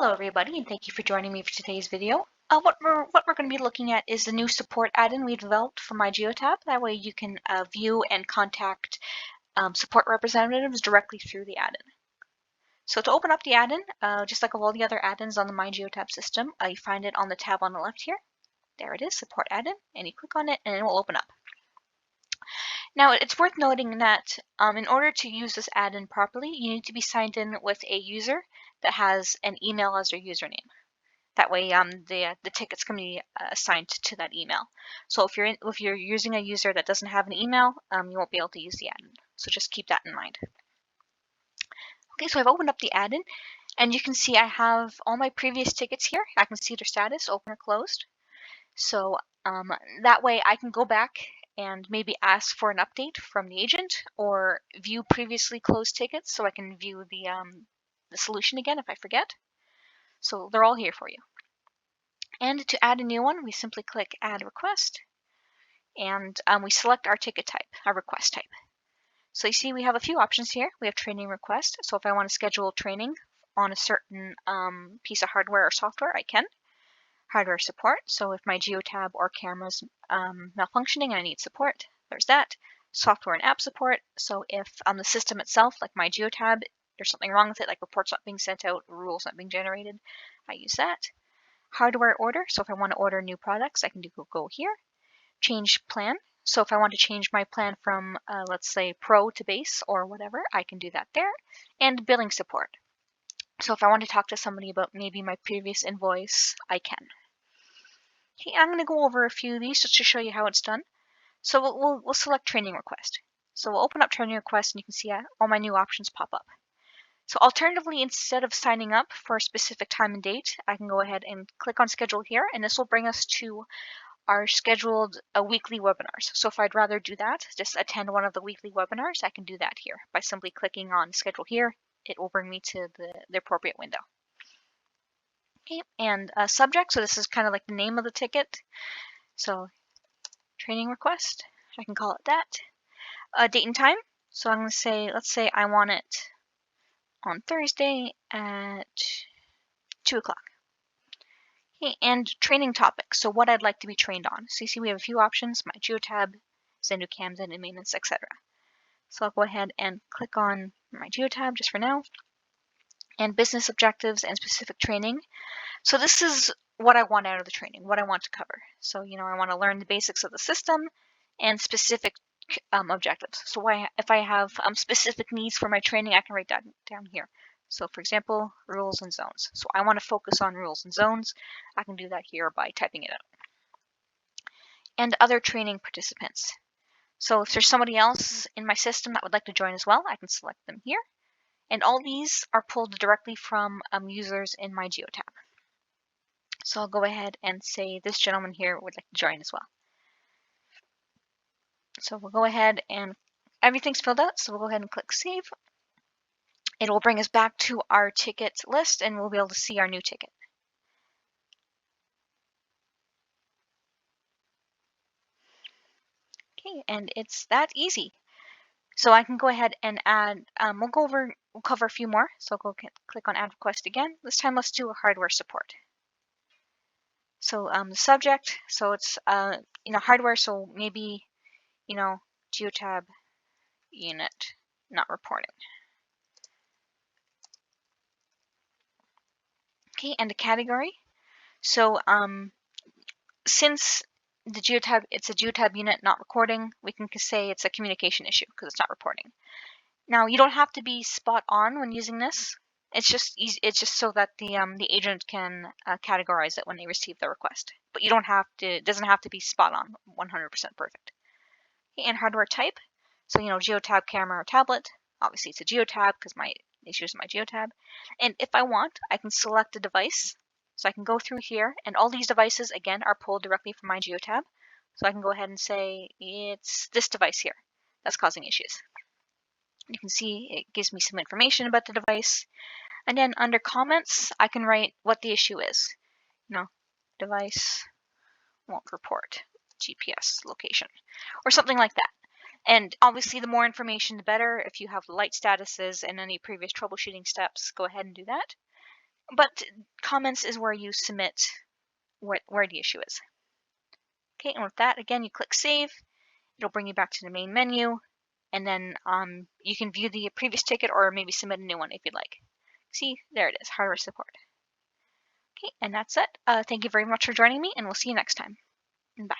Hello everybody, and thank you for joining me for today's video. What we're going to be looking at is the new support add-in we developed for MyGeotab. That way you can view and contact support representatives directly through the add-in. So to open up the add-in, just like all the other add-ins on the MyGeotab system, you find it on the tab on the left here. There it is, support add-in, and you click on it and it will open up. Now it's worth noting that in order to use this add-in properly, you need to be signed in with a user that has an email as their username. That way, the tickets can be assigned to that email. So if you're using a user that doesn't have an email, you won't be able to use the add-in. So just keep that in mind. Okay, so I've opened up the add-in, and you can see I have all my previous tickets here. I can see their status, open or closed. So that way I can go back and maybe ask for an update from the agent, or view previously closed tickets so I can view the solution again if I forget. So they're all here for you. And to add a new one, we simply click Add Request, and we select our ticket type, our request type. So you see we have a few options here. We have training request. So if I want to schedule training on a certain piece of hardware or software, I can. Hardware support. So if my GeoTab or camera's malfunctioning and I need support, there's that. Software and app support. So if on the system itself, like my GeoTab, there's something wrong with it, like reports not being sent out, rules not being generated, I use that. Hardware order, so if I want to order new products, I can go here. Change plan, so if I want to change my plan from, let's say, Pro to Base or whatever, I can do that there. And billing support, so if I want to talk to somebody about maybe my previous invoice, I can. Okay, I'm going to go over a few of these just to show you how it's done. So we'll select training request. So we'll open up training request, and you can see all my new options pop up. So alternatively, instead of signing up for a specific time and date, I can go ahead and click on schedule here, and this will bring us to our scheduled weekly webinars. So if I'd rather do that, just attend one of the weekly webinars, I can do that here by simply clicking on schedule here. It will bring me to the appropriate window. Okay, and subject, so this is kind of like the name of the ticket. So training request, I can call it that. Date and time, so I'm going to say, let's say I want it on Thursday at 2 o'clock. Okay, and training topic, so what I'd like to be trained on. So you see we have a few options, MyGeotab, ZenduCam, Zendu Maintenance, etc. So I'll go ahead and click on MyGeotab just for now. And business objectives and specific training. So this is what I want out of the training, what I want to cover. So, I want to learn the basics of the system and specific objectives. So if I have specific needs for my training, I can write that down here. So for example, rules and zones. So I want to focus on rules and zones. I can do that here by typing it out. And other training participants. So if there's somebody else in my system that would like to join as well, I can select them here. And all these are pulled directly from users in MyGeotab. So I'll go ahead and say this gentleman here would like to join as well. So we'll go ahead and everything's filled out, so we'll go ahead and click Save. It will bring us back to our ticket list, and we'll be able to see our new ticket. Okay, and it's that easy. So I can go ahead and add, we'll cover a few more. So I'll go click on Add Request again. This time let's do a hardware support. So the subject, so it's hardware, so maybe GeoTab unit not reporting. Okay, and a category. So since it's a GeoTab unit not recording, we can say it's a communication issue because it's not reporting. Now you don't have to be spot on when using this. It's just easy, it's just so that the agent can categorize it when they receive the request. But you don't have to. It doesn't have to be spot on, 100% perfect. Okay, and hardware type. So GeoTab camera or tablet. Obviously it's a GeoTab because it's using my GeoTab. And if I want, I can select a device. So I can go through here, and all these devices again are pulled directly from my GeoTab. So I can go ahead and say it's this device here that's causing issues. You can see it gives me some information about the device. And then under comments, I can write what the issue is. Device won't report GPS location or something like that. And obviously the more information, the better. If you have light statuses and any previous troubleshooting steps, go ahead and do that. But comments is where you submit where the issue is. Okay, and with that, again, you click Save. It'll bring you back to the main menu, and then you can view the previous ticket or maybe submit a new one if you'd like. See, there it is, hardware support. Okay, and that's it. Thank you very much for joining me, and we'll see you next time. Bye.